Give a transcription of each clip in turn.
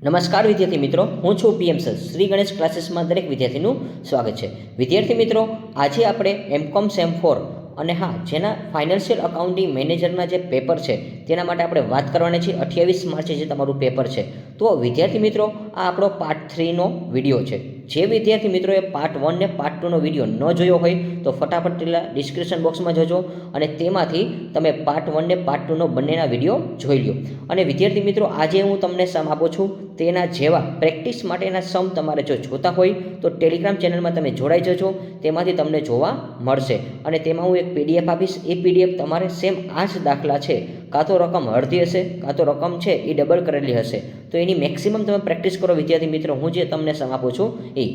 નમસ્કાર વિદ્યાર્થી મિત્રો, હું છું પીએમ સર. શ્રી ગણેશ ક્લાસીસમાં દરેક વિદ્યાર્થીનું સ્વાગત છે. વિદ્યાર્થી મિત્રો, આજે આપણે એમકોમ સેમ 4 અને હા, જેના ફાઇનાન્શિયલ અકાઉન્ટિંગ મેનેજરના જે પેપર છે તેના માટે આપણે વાત કરવાની છે. 28 માર્ચે જે તમારું પેપર છે. તો વિદ્યાર્થી મિત્રો, આ આપણો પાર્ટ 3નો વિડીયો છે. જે વિદ્યાર્થી મિત્રોએ પાર્ટ 1 ને પાર્ટ 2નો વિડીયો ન જોયો હોય તો ફટાફટ ડિસ્ક્રિપ્શન બોક્સમાં જજો અને તેમાંથી તમે પાર્ટ 1 ને પાર્ટ 2નો બંનેના વિડીયો જોઈ લો. અને વિદ્યાર્થી મિત્રો, આજે હું તમને સમ આપું છું. તેના જેવા પ્રેક્ટિસ માટેના સમ તમારે જો જોતા હોય તો ટેલિગ્રામ ચેનલમાં તમે જોડાઈ જજો. તેમાંથી તમને જોવા મળશે અને તેમાં હું એક પીડીએફ આપીશ. એ પીડીએફ તમારે સેમ આ જ દાખલા છે, કાં તો રકમ અડધી હશે કાં તો રકમ છે એ ડબલ કરેલી હશે. તો એની મેક્સિમમ તમે પ્રેક્ટિસ કરો વિદ્યાર્થી મિત્રો, હું જે તમને સમ આપું છું એ.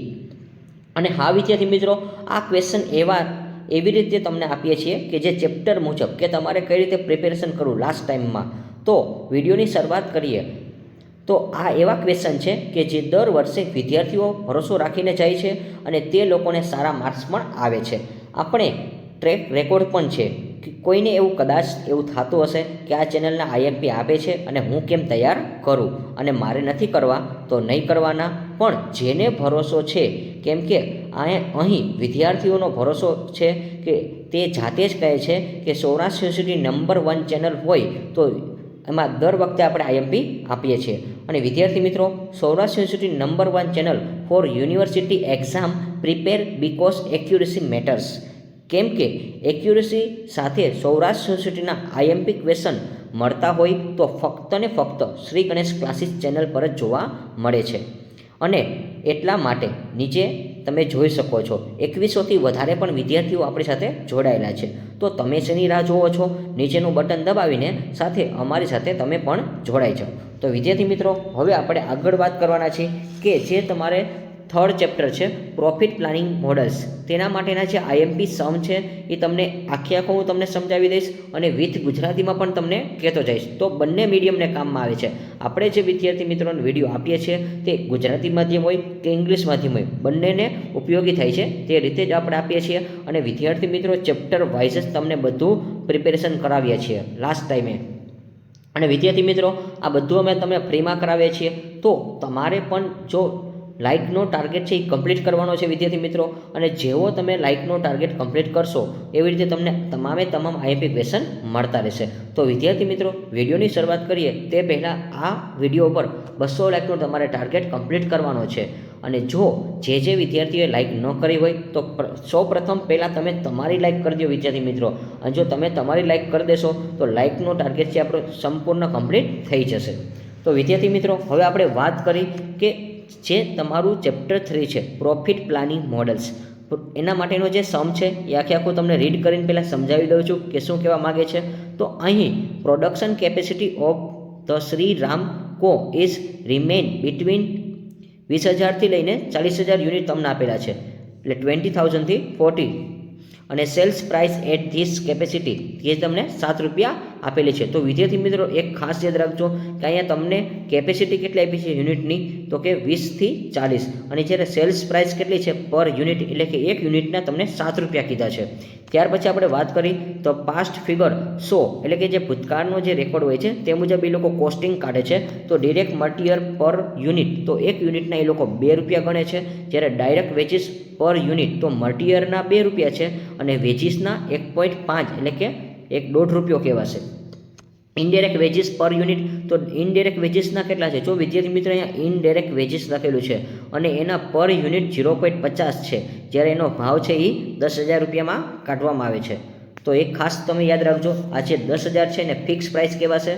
અને હા વિદ્યાર્થી મિત્રો, આ ક્વેશ્ચન એવી રીતે તમને આપીએ છીએ કે જે ચેપ્ટર મુજબ કે તમારે કઈ રીતે પ્રિપેરેશન કરવું લાસ્ટ ટાઈમમાં. તો વિડીયોની શરૂઆત કરીએ તો આ એવા ક્વેશ્ચન છે કે જે દર વર્ષે વિદ્યાર્થીઓ ભરોસો રાખીને જાય છે અને તે લોકોને સારા માર્ક્સ પણ આવે છે. આપણે ટ્રેક રેકોર્ડ પણ છે કે કોઈને એવું કદાચ એવું થતું હશે કે આ ચેનલના આઈએમપી આપે છે અને હું કેમ તૈયાર કરું, અને મારે નથી કરવા તો નહીં કરવાના. પણ જેને ભરોસો છે, કેમ કે અહીં વિદ્યાર્થીઓનો ભરોસો છે કે તે જાતે જ કહે છે કે સૌરાષ્ટ્ર યુનિવર્સિટી નંબર 1 ચેનલ હોય તો એમાં દર વખતે આપણે આઈએમપી આપીએ છીએ. અને વિદ્યાર્થી મિત્રો, Saurashtra university number 1 channel four university exam prepare because accuracy matters. કેમ કે એક્યુરેસી સાથે સૌરાષ્ટ્ર યુનિવર્સિટીના આઈએમપી ક્વેશ્ચન મળતા હોય તો ફક્ત ને ફક્ત શ્રી ગણેશ ક્લાસીસ ચેનલ પર જ જોવા મળે છે. અને એટલા માટે નીચે તમે જોઈ શકો છો 2100થી વધારે પણ વિદ્યાર્થીઓ આપણી સાથે જોડાયેલા છે. તો તમે શેની રાહ જોવો છો? નીચેનું બટન દબાવીને સાથે અમારી સાથે તમે પણ જોડાઈ જાઓ. તો વિદ્યાર્થી મિત્રો, હવે આપણે આગળ વાત કરવાના છીએ કે જે તમારે થર્ડ ચેપ્ટર છે પ્રોફિટ પ્લાનિંગ મોડલ્સ. તેના માટેના જે આઈએમપી સમ છે એ તમને આખો હું તમને સમજાવી દઈશ અને વિથ ગુજરાતીમાં પણ તમને કહેતો જઈશ. તો બંને મીડિયમને કામમાં આવે છે. આપણે જે વિદ્યાર્થી મિત્રોને વિડીયો આપીએ છીએ તે ગુજરાતી માધ્યમ હોય કે ઇંગ્લિશ માધ્યમ હોય, બંનેને ઉપયોગી થાય છે તે રીતે જ આપણે આપીએ છીએ. અને વિદ્યાર્થી મિત્રો, ચેપ્ટર વાઇઝ જ તમને બધું પ્રિપેરેશન કરાવીએ છીએ લાસ્ટ ટાઈમે. અને વિદ્યાર્થી મિત્રો, આ બધું અમે તમે ફ્રીમાં કરાવીએ છીએ. તો તમારે પણ જો લાઇકનો ટાર્ગેટ છે એ કમ્પ્લીટ કરવાનો છે વિદ્યાર્થી મિત્રો. અને જેવો તમે લાઇકનો ટાર્ગેટ કમ્પ્લીટ કરશો એવી રીતે તમને તમામ આઈએમપી ક્વેશ્ચન મળતા રહેશે. તો વિદ્યાર્થી મિત્રો, વિડીયોની શરૂઆત કરીએ તે પહેલાં આ વિડીયો પર 200 લાઇકનો તમારે ટાર્ગેટ કમ્પ્લીટ કરવાનો છે. અને જો જે વિદ્યાર્થીઓએ લાઇક ન કરી હોય તો સૌપ્રથમ પહેલાં તમે તમારી લાઇક કરી દો વિદ્યાર્થી મિત્રો. અને જો તમે તમારી લાઇક કરી દેશો તો લાઇકનો ટાર્ગેટ છે આપણો સંપૂર્ણ કમ્પ્લીટ થઈ જશે. તો વિદ્યાર્થી મિત્રો, હવે આપણે વાત કરી કે જે તમારું ચેપ્ટર 3 છે પ્રોફિટ પ્લાનિંગ મોડલ્સ, એના માટેનો જે સમ છે એ આખું તમને રીડ કરીને પહેલાં સમજાવી દઉં છું કે શું કહેવા માગે છે. તો અહીં production capacity of the Shri Ram કો ઇઝ રિમેન બિટવીન 20,000થી લઈને 40,000 યુનિટ તમને આપેલા છે, એટલે 20,000 થી 40. અને sales price at this capacity જે તમને 7 રૂપિયા આપેલી છે. તો વિદ્યાર્થી મિત્રો, એક ખાસ યાદ રાખજો કે અહીંયા તમને કેપેસિટી કેટલી આપી છે યુનિટની, તો કે 20 થી 40. અને જ્યારે સેલ્સ પ્રાઇસ કેટલી છે પર યુનિટ, એટલે કે એક યુનિટના તમને 7 રૂપિયા કીધા છે. ત્યાર પછી આપણે વાત કરી તો પાસ્ટ ફિગર સો, એટલે કે જે ભૂતકાળનો જે રેકોર્ડ હોય છે તે મુજબ એ લોકો કોસ્ટિંગ કાઢે છે. તો ડિરેક્ટ મટીરિયલ પર યુનિટ, તો એક યુનિટના એ લોકો 2 રૂપિયા ગણે છે. જ્યારે ડાયરેક્ટ વેજીસ પર યુનિટ, તો મટીરિયલના 2 રૂપિયા છે અને વેજીસના 1.5 એટલે કે 1.5 રૂપિયો કહેવાશે. ઇનડાયરેક્ટ વેજીસ પર યુનિટ, તો ઇનડાયરેક્ટ વેજીસના કેટલા છે? જો વિદ્યાર્થી મિત્ર, અહીંયા ઇનડાયરેક્ટ વેજીસ લખેલું છે અને એના પર યુનિટ 0.50 છે, જ્યારે એનો ભાવ છે એ 10,000 રૂપિયામાં કાઢવામાં આવે છે. તો એક ખાસ તમે યાદ રાખજો, આ જે 10,000 છે એને ફિક્સ પ્રાઇસ કહેવાશે.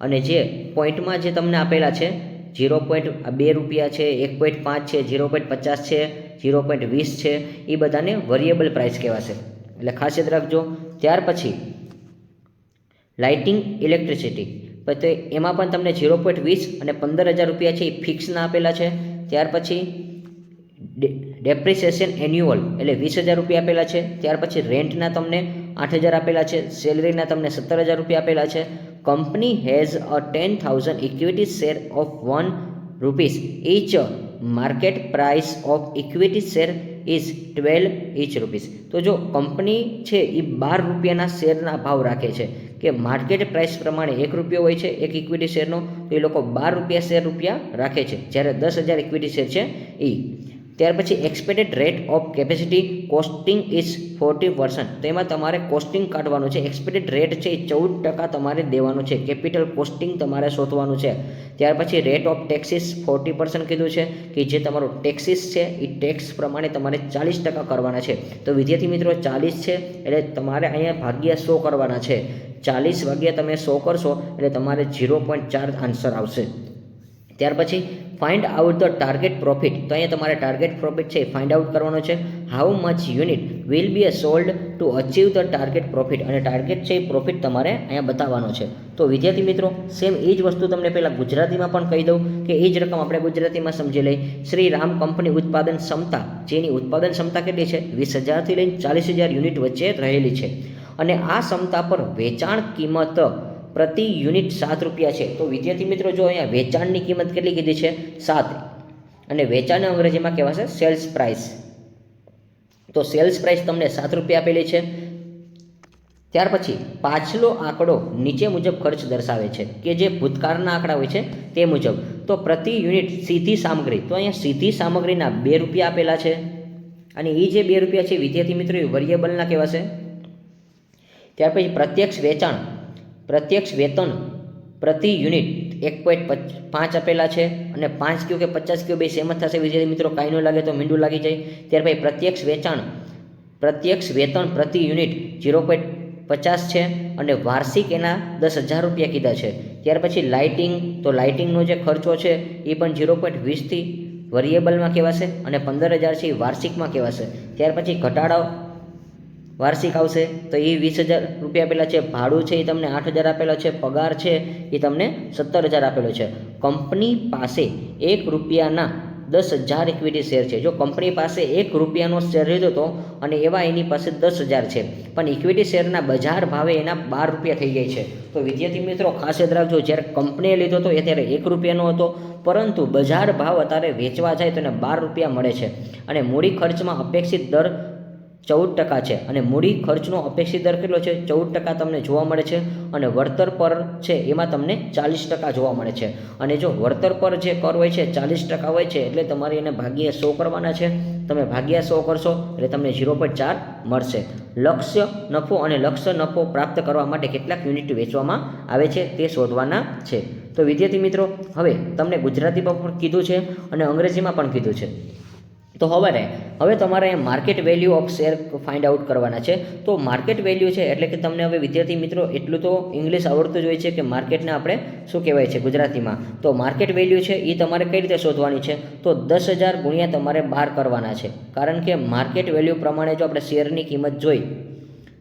અને જે પોઈન્ટમાં જે તમને આપેલા છે 0.2 રૂપિયા છે, 1.5 છે, 0.50 છે, 0.20 છે, એ બધાને વેરિયેબલ પ્રાઇસ કહેવાશે, એટલે ખાસ યાદ રાખજો. ત્યાર પછી લાઇટિંગ ઇલેક્ટ્રિસિટી, તો એમાં પણ તમને 0.20 અને 15,000 રૂપિયા છે એ ફિક્સના આપેલા છે. ત્યાર પછી ડેપ્રિસિએશન એન્યુઅલ એટલે 20,000 રૂપિયા આપેલા છે. ત્યાર પછી રેન્ટના તમને 8,000 આપેલા છે. સેલરીના તમને 17,000 રૂપિયા આપેલા છે. Company has a 10,000 equity share of ₹1 each. Market price of equity share is 12 each rupees. તો જો કંપની છે એ 12 રૂપિયાના શેરના ભાવ રાખે છે કે માર્કેટ પ્રાઇસ પ્રમાણે 1 રૂપિયો હોય છે એક ઇક્વિટી શેરનો, તો એ લોકો 12 રૂપિયા રાખે છે, જ્યારે 10,000 ઇક્વિટી શેર છે એ. ત્યાર પછી expected rate of capacity costing is 40%. તો એમાં તમારે કોસ્ટિંગ કાઢવાનું છે. એક્સપેક્ટેડ રેટ છે એ 14% તમારે દેવાનું છે. કેપિટલ કોસ્ટિંગ તમારે શોધવાનું છે. ત્યાર પછી રેટ ઓફ ટેક્સીસ 40% કીધું છે કે જે તમારો ટેક્સીસ છે એ ટેક્સ પ્રમાણે તમારે 40% કરવાના છે. તો વિદ્યાર્થી મિત્રો 40 છે એટલે તમારે અહીંયા ભાગ્યા 100 કરવાના છે. 40 ભાગ્યા તમે 100 કરશો એટલે તમારે 0.4 આન્સર આવશે. ત્યાર પછી find out the target profit. તો અહીંયા તમારે ટાર્ગેટ પ્રોફિટ છે ફાઇન્ડ આઉટ કરવાનો છે. How much unit will be sold to achieve the target profit, અને ટાર્ગેટ છે એ પ્રોફિટ તમારે અહીંયા બતાવવાનો છે. તો વિદ્યાર્થી મિત્રો સેમ એ જ વસ્તુ તમને પહેલાં ગુજરાતીમાં પણ કહી દઉં કે એ જ રકમ આપણે ગુજરાતીમાં સમજી લઈ. શ્રી રામ કંપની ઉત્પાદન ક્ષમતા, જેની ઉત્પાદન ક્ષમતા કેટલી છે 20,000 લઈને 40,000 યુનિટ વચ્ચે રહેલી છે, અને આ ક્ષમતા પર વેચાણ કિંમત પ્રતિ યુનિટ 7 રૂપિયા છે. તો વિદ્યાર્થી મિત્રો જો અહીંયા વેચાણની કિંમત કેટલી કીધી છે 7, અને વેચાણને અંગ્રેજીમાં કહેવાશે સેલ્સ પ્રાઇસ. તો સેલ્સ પ્રાઇસ તમને 7 રૂપિયા આપેલી છે. ત્યાર પછી પાછલો આંકડો નીચે મુજબ ખર્ચ દર્શાવે છે કે જે ભૂતકાળના આંકડા હોય છે તે મુજબ. તો પ્રતિ યુનિટ સીધી સામગ્રી, તો અહીંયા સીધી સામગ્રીના 2 રૂપિયા આપેલા છે, અને એ જે 2 રૂપિયા છે વિદ્યાર્થી મિત્રો એ વેરિયેબલના કહેવાશે. ત્યાર પછી પ્રત્યક્ષ વેતન પ્રતિ યુનિટ 1.5 આપેલા છે, અને 5 કયો કે 50 કયો બે સેમ જ થશે વિદ્યાર્થી મિત્રો, કાંઈ ન લાગે તો મીંડું લાગી જાય. ત્યાર પછી પ્રત્યક્ષ વેતન પ્રતિ યુનિટ 0.50 છે, અને વાર્ષિક એના 10,000 રૂપિયા કીધા છે. ત્યાર પછી લાઇટિંગ, તો લાઇટિંગનો જે ખર્ચો છે એ પણ 0.20થી વેરિયેબલમાં કહેવાશે, અને 15,000 છે એ વાર્ષિકમાં કહેવાશે. ત્યાર પછી ઘટાડો વાર્ષિક આવશે, તો એ 20,000 રૂપિયા આપેલા છે. ભાડું છે એ તમને 8,000 આપેલા છે. પગાર છે એ તમને 17,000 આપેલો છે. કંપની પાસે 1 રૂપિયાના 10,000 ઇક્વિટી શેર છે. જો કંપની પાસે 1 રૂપિયાનો શેર લીધો હતો અને એવા એની પાસે 10,000 છે, પણ ઇક્વિટી શેરના બજાર ભાવે એના 12 રૂપિયા થઈ જાય છે. તો વિદ્યાર્થી મિત્રો ખાસ યાદ રાખજો, જ્યારે કંપનીએ લીધો હતો એ ત્યારે 1 રૂપિયાનો હતો, પરંતુ બજાર ભાવ અત્યારે વેચવા જાય તો એને 12 રૂપિયા મળે છે. અને મૂડી ખર્ચમાં અપેક્ષિત દર 14% છે, અને મૂડી ખર્ચનો અપેક્ષિત દર કેટલો છે 14% તમને જોવા મળે છે, અને વળતર પર છે એમાં તમને 40% જોવા મળે છે. અને જો વળતર પર જે કર હોય છે 40% હોય છે, એટલે તમારે એને ભાગ્યા 100 કરવાના છે. તમે ભાગ્યા 100 કરશો એટલે તમને 0.4 મળશે. લક્ષ્ય નફો અને લક્ષ્ય નફો પ્રાપ્ત કરવા માટે કેટલાક યુનિટ વેચવામાં આવે છે તે શોધવાના છે. તો વિદ્યાર્થી મિત્રો હવે તમને ગુજરાતીમાં પણ કીધું છે અને અંગ્રેજીમાં પણ કીધું છે. તો હવે તમારે market value of share find out કરવાના છે. તો માર્કેટ વેલ્યુ છે એટલે કે તમને હવે વિદ્યાર્થી મિત્રો એટલું તો ઇંગ્લિશ આવડતું જ હોય છે કે માર્કેટને આપણે શું કહેવાય છે ગુજરાતીમાં. તો માર્કેટ વેલ્યુ છે એ તમારે કઈ રીતે શોધવાની છે, તો 10,000 ગુણ્યા તમારે 12 કરવાના છે. કારણ કે માર્કેટ વેલ્યુ પ્રમાણે જો આપણે શેરની કિંમત જોઈ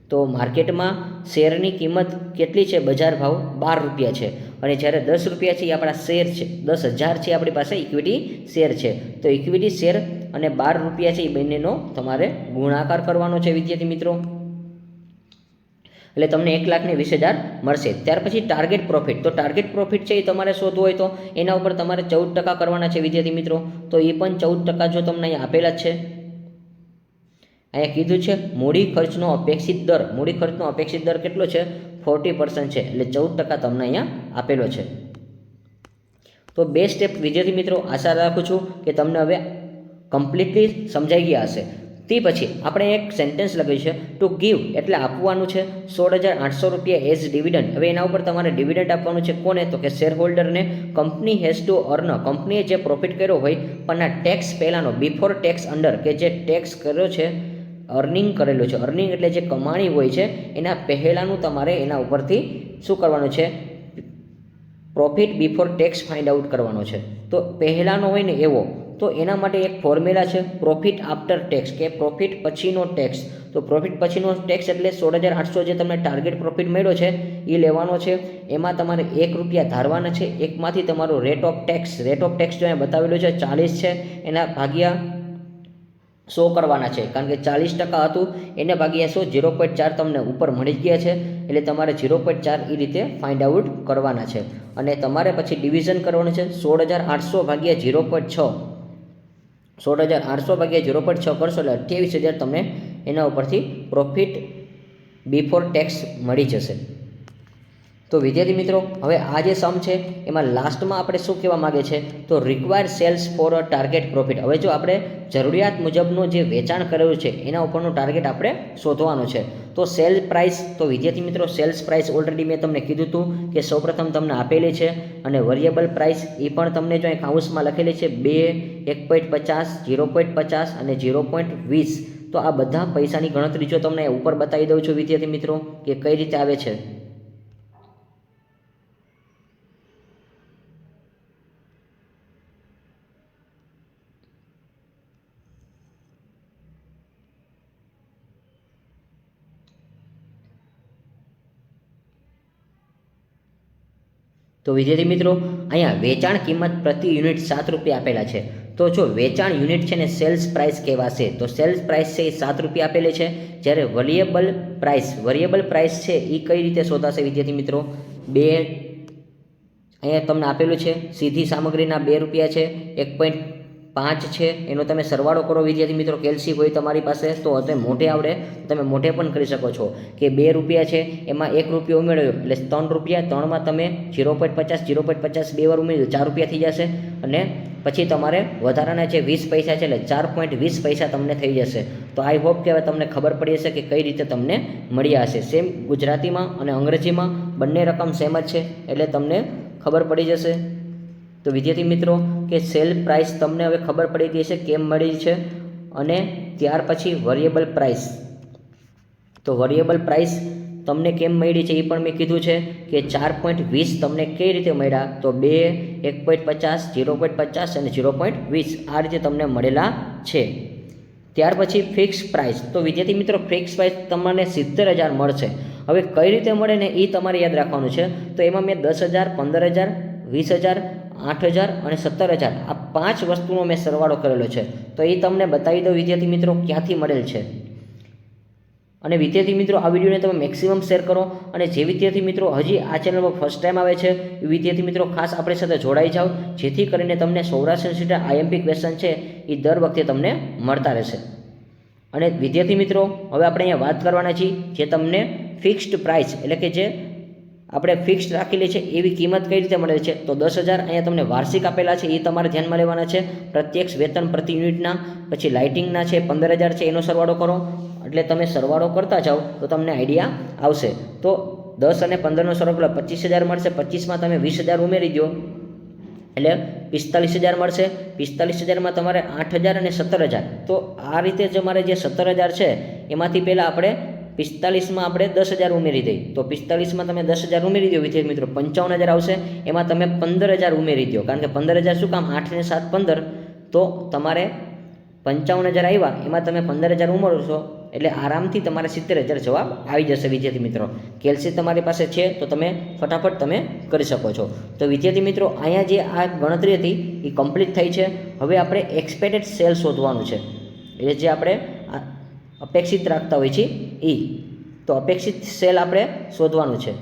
તો માર્કેટમાં શેરની કિંમત કેટલી છે બજાર ભાવ 12 રૂપિયા છે, અને જ્યારે 10 રૂપિયા છે એ આપણા શેર છે, 10,000 છે આપણી પાસે ઇક્વિટી શેર છે. તો ઇક્વિટી શેર અને 12 રૂપિયા છે એ બંનેનો તમારે ગુણાકાર કરવાનો છે વિદ્યાર્થી મિત્રો, એટલે તમને 1,20,000 મળશે. ત્યાર પછી ટાર્ગેટ પ્રોફિટ, તો ટાર્ગેટ પ્રોફિટ છે એ તમારે શોધવું હોય તો એના ઉપર તમારે 14% કરવાના છે વિદ્યાર્થી મિત્રો. તો એ પણ 14% જો તમને અહીંયા આપેલા જ છે. અહીંયા કીધું છે મૂડી ખર્ચનો અપેક્ષિત દર કેટલો છે 40% છે, એટલે 14% તમને અહીંયા આપેલો છે. તો 2 સ્ટેપ વિદ્યાર્થી મિત્રો આશા રાખું છું કે તમને હવે કમ્પ્લીટલી સમજાઈ ગયા હશે. તે પછી આપણે એક સેન્ટેન્સ લખ્યું છે ટુ ગીવ, એટલે આપવાનું છે 16,800 રૂપિયા એઝ ડિવિડન્ડ. હવે એના ઉપર તમારે ડિવિડન્ડ આપવાનું છે કોને, તો કે શેર હોલ્ડરને. કંપની હેઝ ટુ અર્ન, કંપનીએ જે પ્રોફિટ કર્યો હોય પણ ટેક્સ પહેલાંનો બિફોર ટેક્સ અંડર, કે જે ટેક્સ કર્યો છે અર્નિંગ કરેલું છે, અર્નિંગ એટલે જે કમાણી હોય છે એના પહેલાંનું તમારે એના ઉપરથી શું કરવાનું છે profit before tax find out કરવાનો છે. તો પહેલાંનો હોય ને એવો, તો એના માટે એક ફોર્મ્યુલા છે પ્રોફિટ આફ્ટર ટેક્સ, કે પ્રોફિટ પછીનો ટેક્સ. તો પ્રોફિટ પછીનો ટેક્સ એટલે 16,800 જે તમને ટાર્ગેટ પ્રોફિટ મળ્યો છે એ લેવાનો છે. એમાં તમારે 1 રૂપિયા ધારવાના છે. એકમાંથી તમારો રેટ ઓફ ટેક્સ જો અહીંયા બતાવેલું છે 40 છે, એના ભાગ્યા 100 કરવાના છે, કારણ કે 40% હતું એને ભાગ્યા 100, 0.4 તમને ઉપર મળી ગયા છે, એટલે તમારે 0.4 એ રીતે ફાઇન્ડ આઉટ કરવાના છે. અને તમારે પછી ડિવિઝન કરવાનું છે 16,800 ભાગ્યા 0.6, 16,800 ભાગ્યા 0.6 કરશો એટલે 28,000 તમને એના ઉપરથી પ્રોફિટ બિફોર ટેક્સ મળી જશે. તો વિદ્યાર્થી મિત્રો, હવે આ જે સમ છે એમાં લાસ્ટમાં આપણે શું કહેવા માગે છે, તો require sales for a target profit. હવે જો આપણે જરૂરિયાત મુજબનું જે વેચાણ કરેલું છે એના ઉપરનું ટાર્ગેટ આપણે શોધવાનું છે. તો સેલ પ્રાઇસ, તો વિદ્યાર્થી મિત્રો સેલ્સ પ્રાઇસ ઓલરેડી મેં તમને કીધું હતું કે સૌપ્રથમ તમને આપેલી છે, અને વેરિયેબલ પ્રાઇસ એ પણ તમને જો અહીં કાઉન્સમાં લખેલી છે 2, 1.50, 0.50 અને 0.20. તો આ બધા પૈસાની ગણતરી જો તમને ઉપર બતાવી દઉં છું વિદ્યાર્થી મિત્રો કે કઈ રીતે આવે છે. તો વિદ્યાર્થી મિત્રો, અહીંયા વેચાણ કિંમત પ્રતિ યુનિટ 7 રૂપિયા આપેલા છે. તો જો વેચાણ યુનિટ છે ને સેલ્સ પ્રાઇસ કહેવાશે. તો સેલ્સ પ્રાઇસ છે એ 7 રૂપિયા આપેલી છે. જ્યારે વેરિયેબલ પ્રાઇસ છે એ કઈ રીતે શોધાશે વિદ્યાર્થી મિત્રો, 2 અહીંયા તમને આપેલું છે. સીધી સામગ્રીના 2 રૂપિયા છે, 1.5 છે, એનો તમે સરવાળો કરો વિદ્યાર્થી મિત્રો. કેલ્સી હોય તમારી પાસે તો તમે મોઢે આવડે તમે મોઢે પણ કરી શકો છો કે 2 રૂપિયા છે એમાં 1 રૂપિયો ઉમેર્યો એટલે 3 રૂપિયા, 3માં તમે 0.50 2 વાર ઉમેરી 4 રૂપિયા થઈ જશે. અને પછી તમારે વધારાના જે 20 પૈસા છે એટલે 4.20 પૈસા તમને થઈ જશે. તો આઈ હોપ કે હવે તમને ખબર પડી હશે કે કઈ રીતે તમને મળ્યા હશે. સેમ ગુજરાતીમાં અને અંગ્રેજીમાં બંને રકમ સેમ જ છે એટલે તમને ખબર પડી જશે. તો વિદ્યાર્થી મિત્રો કે સેલ પ્રાઇસ તમને હવે ખબર પડી ગઈ છે કેમ મળી છે. અને ત્યાર પછી વેરિયેબલ પ્રાઇસ, તો વેરિયેબલ પ્રાઇસ તમને કેમ મળી છે એ પણ મેં કીધું છે કે 4.20 તમને કઈ રીતે મળ્યા, તો 2, 1.50, 0.50 અને 0.20 આ રીતે તમને મળેલા છે. ત્યાર પછી ફિક્સ પ્રાઇસ, તો વિદ્યાર્થી મિત્રો ફિક્સ પ્રાઇસ તમને 70,000 મળશે. હવે કઈ રીતે મળે ને એ તમારે યાદ રાખવાનું છે. તો એમાં મેં 10,000, 15,000, 20,000, 8,000 અને 17,000 આ 5 વસ્તુનો મેં સરવાળો કરેલો છે. તો એ તમને બતાવી દઉં વિદ્યાર્થી મિત્રો ક્યાંથી મળેલ છે. અને વિદ્યાર્થી મિત્રો આ વિડીયોને તમે મેક્સિમમ શેર કરો. અને જે વિદ્યાર્થી મિત્રો હજી આ ચેનલ પર ફર્સ્ટ ટાઈમ આવે છે એ વિદ્યાર્થી મિત્રો ખાસ આપણી સાથે જોડાઈ જાઓ, જેથી કરીને તમને સૌરાષ્ટ્ર યુનિવર્સિટી આઈએમપી ક્વેશ્ચન છે એ દર વખતે તમને મળતા રહેશે. અને વિદ્યાર્થી મિત્રો હવે આપણે અહીંયા વાત કરવાના છીએ જે તમને ફિક્સ્ડ પ્રાઇસ એટલે કે જે આપણે ફિક્સ્ડ રાખેલી છે એવી કિંમત કઈ રીતે મળે છે. તો 10,000 અહીંયા તમને વાર્ષિક આપેલા છે એ તમારે ધ્યાનમાં લેવાના છે. પ્રત્યક્ષ વેતન પ્રતિ યુનિટના, પછી લાઇટિંગના છે 15,000 છે એનો સરવાળો કરો. એટલે તમે સરવાળો કરતા જાઓ તો તમને આઈડિયા આવશે. તો 10 અને 15નો સરવાળો 25,000 મળશે. 25માં તમે 20,000 ઉમેરી દો એટલે 45,000 મળશે. 45,000માં તમારે 8,000 અને 17,000. તો આ રીતે જ અમારે જે 17,000 છે એમાંથી પહેલાં આપણે 45માં આપણે 10,000 ઉમેરી દઈએ. તો 45માં તમે 10,000 ઉમેરી દો વિદ્યાર્થી મિત્રો 55,000 આવશે. એમાં તમે 15,000 ઉમેરી દો, કારણ કે 15,000 શું કામ, 8 ને 7 15. તો તમારે 55,000 આવ્યા એમાં તમે 15,000 ઉમેરશો એટલે આરામથી તમારે 70,000 જવાબ આવી જશે વિદ્યાર્થી મિત્રો. કેલ્સી તમારી પાસે છે તો તમે ફટાફટ તમે કરી શકો છો. તો વિદ્યાર્થી મિત્રો અહીંયા જે આ ગણતરી હતી એ કમ્પ્લીટ થઈ છે. હવે આપણે એક્સપેક્ટેડ સેલ શોધવાનું છે, એટલે જે આપણે અપેક્ષિત રાખતા હોય છે એ. તો અપેક્ષિત સેલ આપણે શોધવાનું છે.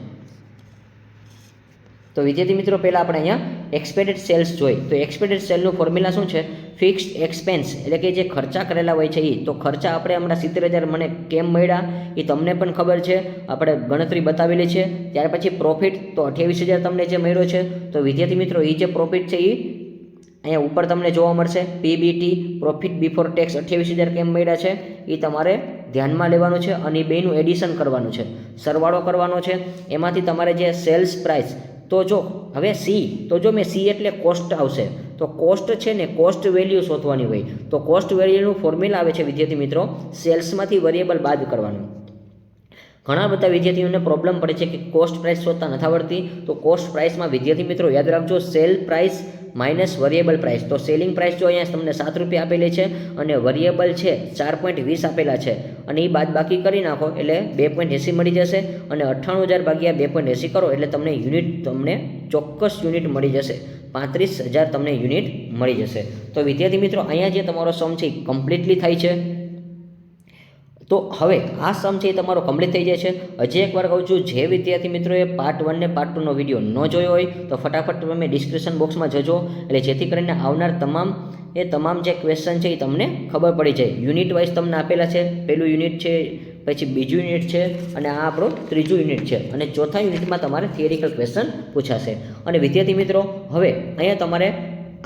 તો વિદ્યાર્થી મિત્રો પહેલાં આપણે અહીંયા એક્સપેક્ટેડ સેલ્સ જોઈ. તો એક્સપેક્ટેડ સેલનું ફોર્મ્યુલા શું છે, ફિક્સ્ડ એક્સપેન્સ એટલે કે જે ખર્ચા કરેલા હોય છે એ. તો ખર્ચા આપણે હમણાં 70,000 મને કેમ મળ્યા એ તમને પણ ખબર છે, આપણે ગણતરી બતાવેલી છે. ત્યાર પછી પ્રોફિટ, તો 28,000 તમને જે મળ્યો છે. તો વિદ્યાર્થી મિત્રો એ જે પ્રોફિટ છે એ અહીંયા ઉપર તમને જોવા મળશે. પીબીટી પ્રોફિટ બિફોર ટેક્સ 28,000 કેમ મળ્યા છે એ તમારે ધ્યાનમાં લેવાનું છે. અને એ બેનું એડિશન કરવાનું છે, સરવાળો કરવાનો છે. એમાંથી તમારે જે સેલ્સ પ્રાઇસ, તો જો હવે સી, તો જો મેં સી એટલે કોસ્ટ આવશે. તો કોસ્ટ છે ને કોસ્ટ વેલ્યુ શોધવાની હોય. તો કોસ્ટ વેલ્યુનું ફોર્મ્યુલા આવે છે વિદ્યાર્થી મિત્રો સેલ્સમાંથી વેરિયેબલ બાદ કરવાનું. ઘણા બધા વિદ્યાર્થીઓને પ્રોબ્લેમ પડે છે કે કોસ્ટ પ્રાઇસ શોધતા નથી આવડતી. તો કોસ્ટ પ્રાઇસમાં વિદ્યાર્થી મિત્રો યાદ રાખજો sale price minus variable price. તો સેલિંગ પ્રાઇસ જો અહીંયા તમને 7 રૂપિયા આપેલી છે અને વેરિયેબલ છે 4.20 આપેલા છે. અને એ બાદ બાકી કરી નાખો એટલે 2.80 મળી જશે. અને 98,000 ભાગ્યા 2.80 કરો એટલે તમને યુનિટ, તમને ચોક્કસ યુનિટ મળી જશે. 35,000 તમને યુનિટ મળી જશે. તો વિદ્યાર્થી મિત્રો અહીંયા જે તમારો સમ છે એ કમ્પ્લીટલી થાય છે. તો હવે આ સમ છે એ તમારો કમ્પ્લીટ થઈ જાય છે. હજી એકવાર કહું છું, જે વિદ્યાર્થી મિત્રોએ પાર્ટ 1 ને પાર્ટ 2નો વિડીયો ન જોયો હોય તો ફટાફટ તમે ડિસ્ક્રિપ્શન બોક્સમાં જજો, એટલે જેથી કરીને આવનાર તમામ એ તમામ જે ક્વેશ્ચન છે એ તમને ખબર પડી જાય. યુનિટ વાઇઝ તમને આપેલા છે. પહેલું યુનિટ છે, પછી બીજું યુનિટ છે, અને આ આપણું ત્રીજું યુનિટ છે, અને ચોથા યુનિટમાં તમારે થિયરિકલ ક્વેશ્ચન પૂછાશે. અને વિદ્યાર્થી મિત્રો, હવે અહીંયા તમારે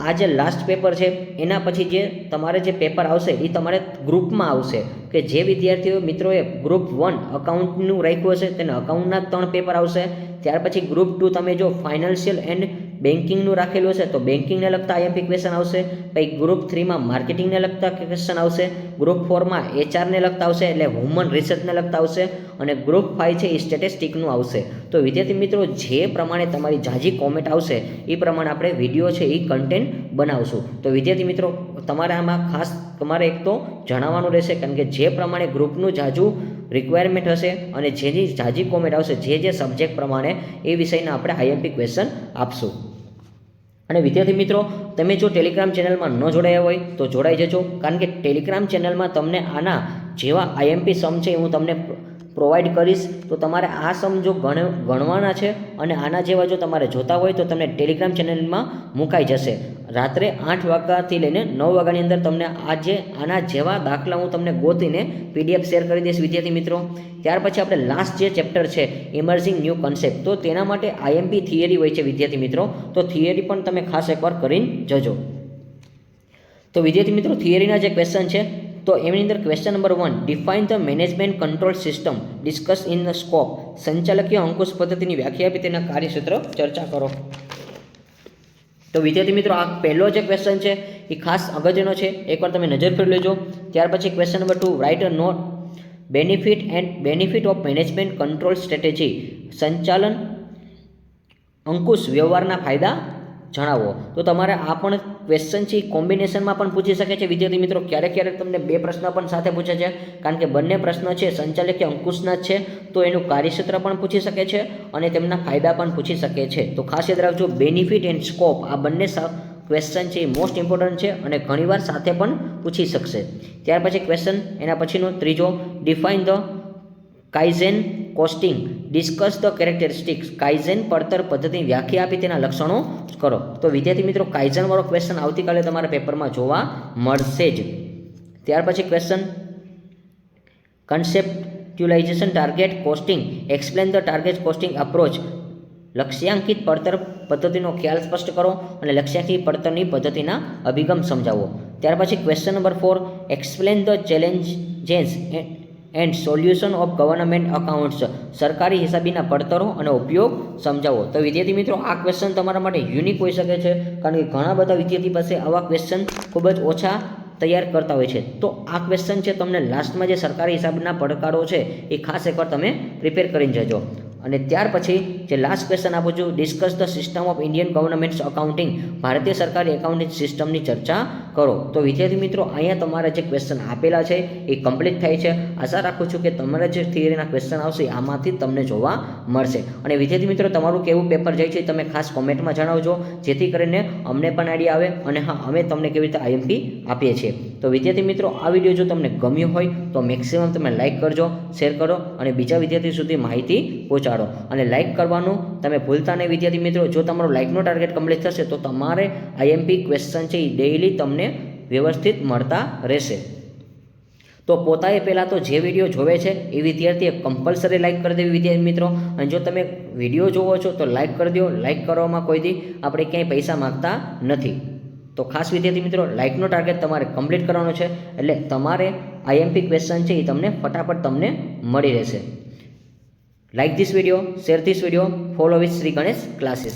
આ જે લાસ્ટ પેપર છે એના પછી જે તમારે જે પેપર આવશે એ તમારે ગ્રુપમાં આવશે, કે જે વિદ્યાર્થીઓ મિત્રોએ ગ્રુપ 1 અકાઉન્ટનું રાખ્યું હશે તેને અકાઉન્ટના 3 પેપર આવશે. ત્યાર પછી ગ્રુપ 2 તમે જો ફાઇનાન્શિયલ એન્ડ બેન્કિંગનું રાખેલું હશે તો બેન્કિંગને લગતા આઈએમપી ક્વેશ્ચન આવશે. પછી ગ્રુપ 3માં માર્કેટિંગને લગતા ક્વેશ્ચન આવશે. ગ્રુપ 4માં એચઆરને લગતા આવશે, એટલે હ્યુમન રિસર્ચને લગતા આવશે. અને ગ્રુપ 5 છે એ સ્ટેટિસ્ટિકનું આવશે. તો વિદ્યાર્થી મિત્રો, જે પ્રમાણે તમારી ઝાઝી કોમેન્ટ આવશે એ પ્રમાણે આપણે વિડીયો છે એ કન્ટેન્ટ બનાવશું. તો વિદ્યાર્થી મિત્રો, તમારે આમાં ખાસ તમારે એક તો જણાવવાનું રહેશે, કારણ કે જે પ્રમાણે ગ્રુપનું ઝાઝું રિક્વાયરમેન્ટ હશે અને જેની ઝાઝી કોમેન્ટ આવશે જે સબ્જેક્ટ પ્રમાણે એ વિષયના આપણે આઈએમપી ક્વેશ્ચન આપશું. અને વિદ્યાર્થી મિત્રો, તમે જો ટેલિગ્રામ ચેનલમાં ન જોડાયા હોય તો જોડાઈ જજો, કારણ કે ટેલિગ્રામ ચેનલમાં તમને આના જેવા આઈએમપી સમ છે હું તમને પ્રોવાઈડ કરીશ. તો તમારે આ સમ જો ગણવાના છે અને આના જેવા જો તમારે જોતા હોય તો તમને ટેલિગ્રામ ચેનલમાં મુકાઈ જશે. રાત્રે 8 વાગ્યાથી લઈને 9 વાગ્યાની અંદર તમને આના જેવા દાખલા હું તમને ગોતીને PDF શેર કરી દઈશ વિદ્યાર્થી મિત્રો. ત્યાર પછી આપણે લાસ્ટ જે ચેપ્ટર છે ઇમર્જિંગ ન્યૂ કન્સેપ્ટ, તો તેના માટે આઈએમપી થિયરી હોય છે વિદ્યાર્થી મિત્રો. તો થિયરી પણ તમે ખાસ એકવાર કરીને જજો. તો વિદ્યાર્થી મિત્રો, થિયરીના જે ક્વેશ્ચન છે તો એની અંદર question number 1, define the management control system, discuss in the scope. સંચાલકીય અંકુશ પદ્ધતિની વ્યાખ્યા આપી તેના કાર્યક્ષેત્ર ચર્ચા કરો. તો વિદ્યાર્થી મિત્રો, આ પહેલો જે ક્વેશ્ચન છે એ ખાસ અગત્યનો છે, એકવાર તમે નજર કરી લેજો. ત્યાર પછી question number 2, write a note benefit of management control strategy. સંચાલન અંકુશ વ્યવહારના ફાયદા જણાવો. તો તમારે આ પણ ક્વેશ્ચન છે કોમ્બિનેશનમાં પણ પૂછી શકે છે વિદ્યાર્થી મિત્રો. ક્યારેક તમને 2 પ્રશ્ન પણ સાથે પૂછે છે, કારણ કે બંને પ્રશ્ન છે સંચાલકીય અંકુશના જ છે, તો એનું કાર્યક્ષેત્ર પણ પૂછી શકે છે અને તેમના ફાયદા પણ પૂછી શકે છે. તો ખાસ યાદ રાખજો, બેનિફિટ એન્ડ સ્કોપ આ બંને ક્વેશ્ચન છે એ મોસ્ટ ઇમ્પોર્ટન્ટ છે અને ઘણીવાર સાથે પણ પૂછી શકશે. ત્યાર પછી ક્વેશ્ચન એના પછીનો ત્રીજો, define the kaizen costing, discuss the characteristics. Kaizen પડતર પદ્ધતિની વ્યાખ્યા આપી તેના લક્ષણો કરો. તો વિદ્યાર્થી મિત્રો, કાઇઝનવાળો ક્વેશ્ચન આવતીકાલે તમારા પેપરમાં જોવા મળશે જ. ત્યાર પછી question conceptualization target costing, explain the target costing approach. લક્ષ્યાંકિત પડતર પદ્ધતિનો ખ્યાલ સ્પષ્ટ કરો અને લક્ષ્યાંકિત પડતરની પદ્ધતિના અભિગમ સમજાવો. ત્યાર પછી question number 4, explain the challenges and solution of government accounts. સરકારી હિસાબીના પડતરો અને ઉપયોગ સમજાવો. તો વિદ્યાર્થી મિત્રો, આ ક્વેશ્ચન તમારા માટે યુનિક હોઈ શકે છે, કારણ કે ઘણા બધા વિદ્યાર્થી પાસે આવા ક્વેશ્ચન ખૂબ જ ઓછા તૈયાર કરતા હોય છે. તો આ ક્વેશ્ચન છે તમને લાસ્ટમાં જે સરકારી હિસાબના પડકારો છે એ ખાસ એકવાર તમે પ્રિપેર કરીને જજો. અને ત્યાર પછી જે લાસ્ટ ક્વેશ્ચન આપું છું, discuss the system of Indian governments accounting. ભારતીય સરકારી એકાઉન્ટિંગ સિસ્ટમની ચર્ચા કરો. તો વિદ્યાર્થી મિત્રો, અહીંયા તમારા જે ક્વેશ્ચન આપેલા છે એ કમ્પ્લીટ થાય છે. આશા રાખું છું કે તમારા જે થિયરીના ક્વેશ્ચન આવશે આમાંથી તમને જોવા મળશે. અને વિદ્યાર્થી મિત્રો, તમારું કેવું પેપર જાય છે તમે ખાસ કોમેન્ટમાં જણાવજો, જેથી કરીને અમને પણ આઈડિયા આવે અને હા, અમે તમને કેવી રીતે આઈએમપી આપીએ છીએ. તો વિદ્યાર્થી મિત્રો, આ વિડીયો જો તમને ગમ્યો હોય તો મેક્સિમમ તમે લાઇક કરજો, શેર કરો અને બીજા વિદ્યાર્થી સુધી માહિતી પહોંચાડો. અને લાઇક કરવાનું તમે ભૂલતા નહીં વિદ્યાર્થી મિત્રો. જો તમારો લાઇકનો ટાર્ગેટ કમ્પ્લીટ થશે તો તમારે આઈએમપી ક્વેશ્ચન છે એ ડેઇલી તમને વ્યવસ્થિત મળતા રહેશે. તો પોતાએ પહેલાં તો જે વિડીયો જોવે છે એ વિદ્યાર્થીએ કમ્પલસરી લાઇક કરી દેવી વિદ્યાર્થી મિત્રો. અને જો તમે વિડીયો જોવો છો તો લાઇક કરી દો. લાઇક કરવામાં કોઈ દી આપણે ક્યાંય પૈસા માગતા નથી. તો ખાસ વિદ્યાર્થી મિત્રો, લાઇકનો ટાર્ગેટ તમારે કમ્પ્લીટ કરવાનો છે, એટલે તમારે આઈએમપી ક્વેશ્ચન છે એ તમને ફટાફટ તમને મળી રહેશે. Like this video, share this video, follow with Sri Ganesh classes.